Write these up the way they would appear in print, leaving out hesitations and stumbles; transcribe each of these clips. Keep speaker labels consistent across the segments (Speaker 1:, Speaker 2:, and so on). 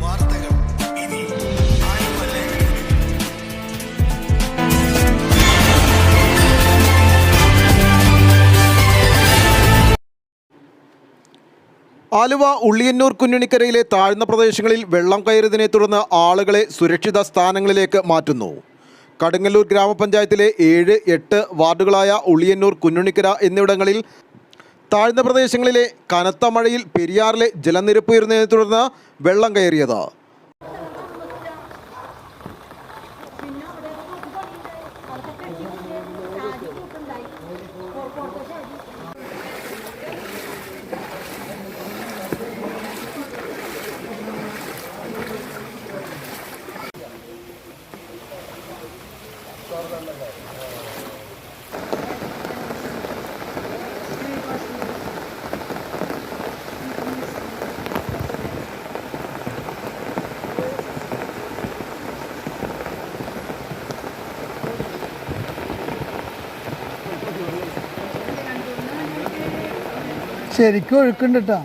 Speaker 1: വാർത്തകൾ ഇനി ആലുവ ലൈവ്.
Speaker 2: ആലുവ ഉള്ളിയന്നൂർ കുഞ്ഞുണിക്കരയിലെ താഴ്ന്ന പ്രദേശങ്ങളിൽ വെള്ളം കയറിയതിനെ തുടർന്ന് ആളുകളെ സുരക്ഷിത സ്ഥാനങ്ങളിലേക്ക് മാറ്റുന്നു. കടുങ്ങല്ലൂർ ഗ്രാമപഞ്ചായത്തിലെ 7, 8 വാർഡുകളായ ഉള്ളിയന്നൂർ, കുഞ്ഞുണിക്കര എന്നിവിടങ്ങളിൽ താഴ്ന്ന പ്രദേശങ്ങളിലെ കനത്ത മഴയിൽ പെരിയാറിലെ ജലനിരപ്പ് ഉയർന്നതിനെ തുടർന്ന് വെള്ളം കയറിയത്.
Speaker 3: ശരിക്കും ഒഴുക്കുണ്ട് കേട്ടോ.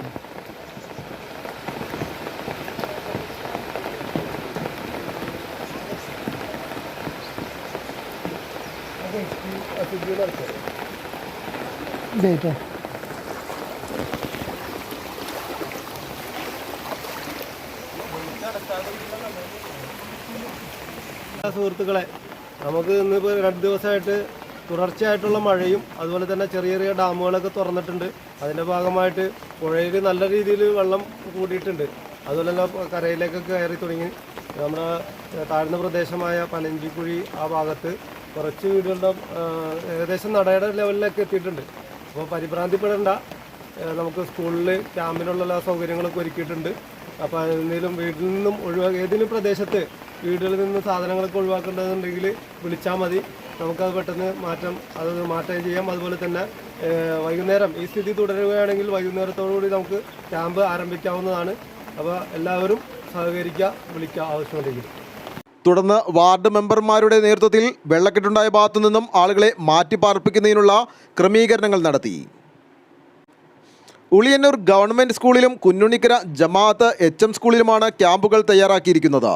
Speaker 4: സുഹൃത്തുക്കളെ, നമുക്ക് ഇന്നിപ്പോൾ 2 ദിവസമായിട്ട് തുടർച്ചയായിട്ടുള്ള മഴയും അതുപോലെ തന്നെ ചെറിയ ചെറിയ ഡാമുകളൊക്കെ തുറന്നിട്ടുണ്ട്. അതിൻ്റെ ഭാഗമായിട്ട് പുഴയിൽ നല്ല രീതിയിൽ വെള്ളം കൂടിയിട്ടുണ്ട്. അതുപോലെ തന്നെ കരയിലേക്കൊക്കെ കയറി തുടങ്ങി. നമ്മുടെ താഴ്ന്ന പ്രദേശമായ പനഞ്ചിക്കുഴി ആ ഭാഗത്ത് കുറച്ച് വീടുകളുടെ ഏകദേശം നടയുടെ ലെവലിലൊക്കെ എത്തിയിട്ടുണ്ട്. അപ്പോൾ പരിഭ്രാന്തിപ്പെടേണ്ട. നമുക്ക് സ്കൂളിൽ ക്യാമ്പിനുള്ള എല്ലാ സൗകര്യങ്ങളൊക്കെ ഒരുക്കിയിട്ടുണ്ട്. അപ്പോൾ എന്തെങ്കിലും വീട്ടിൽ നിന്നും ഏതെങ്കിലും പ്രദേശത്ത് വീടുകളിൽ നിന്ന് സാധനങ്ങളൊക്കെ ഒഴിവാക്കേണ്ടതുണ്ടെങ്കിൽ വിളിച്ചാൽ മതി. നമുക്കത് പെട്ടെന്ന് മാറ്റം ചെയ്യാം. അതുപോലെ തന്നെ വൈകുന്നേരം ഈ സ്ഥിതി തുടരുകയാണെങ്കിൽ വൈകുന്നേരത്തോടുകൂടി നമുക്ക് ക്യാമ്പ് ആരംഭിക്കാവുന്നതാണ്. അപ്പോൾ എല്ലാവരും സഹകരിക്കുക, വിളിക്കുക ആവശ്യമുണ്ടെങ്കിൽ.
Speaker 2: തുടർന്ന് വാർഡ് മെമ്പർമാരുടെ നേതൃത്വത്തിൽ വെള്ളക്കെട്ടുണ്ടായ ഭാഗത്തു നിന്നും ആളുകളെ മാറ്റിപ്പാർപ്പിക്കുന്നതിനുള്ള ക്രമീകരണങ്ങൾ നടത്തി. ഉളിയന്നൂർ ഗവൺമെൻറ് സ്കൂളിലും കുഞ്ഞുണിക്കര ജമാഅത്ത് HM സ്കൂളിലുമാണ് ക്യാമ്പുകൾ തയ്യാറാക്കിയിരിക്കുന്നത്.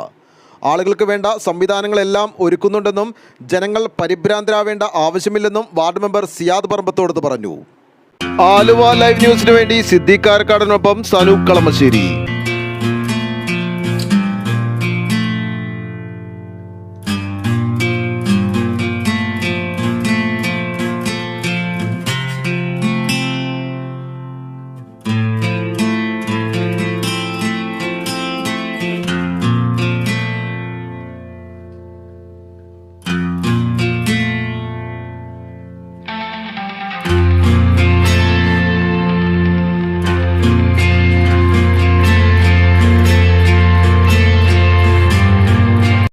Speaker 2: ആളുകൾക്ക് വേണ്ട സംവിധാനങ്ങളെല്ലാം ഒരുക്കുന്നുണ്ടെന്നും ജനങ്ങൾ പരിഭ്രാന്തരാവേണ്ട ആവശ്യമില്ലെന്നും വാർഡ് മെമ്പർ സിയാദ് പറമ്പത്തോടത്ത് പറഞ്ഞു. ആലുവ ലൈവ് ന്യൂസിനു വേണ്ടി സിദ്ദീഖ് കാരക്കാടിനൊപ്പം സനൂപ് കളമശ്ശേരി.